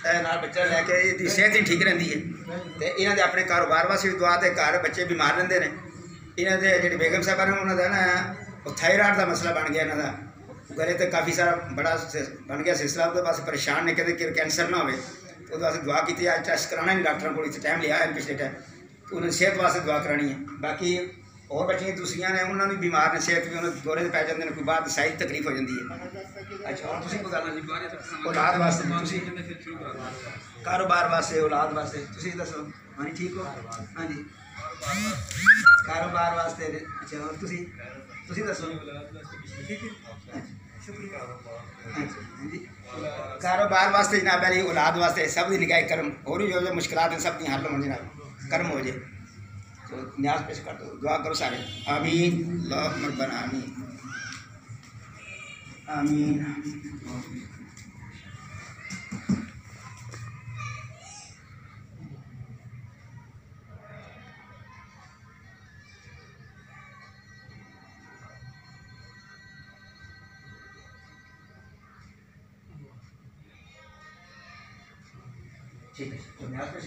नाल बच्चा लैके इहदी सेहत ही ठीक रहिंदी है। तो इन्हां दे अपने कारोबार वास्ते भी दुआ, ते घर बच्चे बीमार रहिंदे ने। इन्हां दे जेह्ड़ी बेगम साहबा ने उन्हां दा ना थायराइड का मसला बन गया, इन्हां दा गले ते काफ़ी सारा बड़ा बन गया सिलसिला, उहदे वास्ते परेशान ने कि कैंसर ना होवे। तो उहदे वास्ते दुआ की, अज टेस्ट कराना नहीं डॉक्टरों को, टाइम लिया है पिछले टाइम, तो उन्हें सेहत वास्ते दुआ करानी है। बाकी और बच्चियां दूसरियां ने उन्होंने भी बीमार ने, सेहत भी उन्हें दौरे पै जाते हैं, कोई बाहर साइड तकलीफ हो जाती है। अच्छा, और तुसीं कोई गल औलाद वास्ते, कारोबार वास्ते, औलाद वास्ते तुसीं दसो। हाँ जी, ठीक हो? हाँ जी, कारोबार वास्ते। अच्छा, और तुसीं दसो। शुक्रिया। हाँ जी, कारोबार वास्ते जनाब अली, औलाद वास्ते, सब दी निगाह करम, और भी जो मुश्किलात हैं सब दी हल हो जनाब, करम हो जाए। तो न्याज पेश कर दो, दुआ करो सारे। आमीन अल्लाहुम्मा रब्बना आमीन आमीन। ठीक है, तो न्याज पेश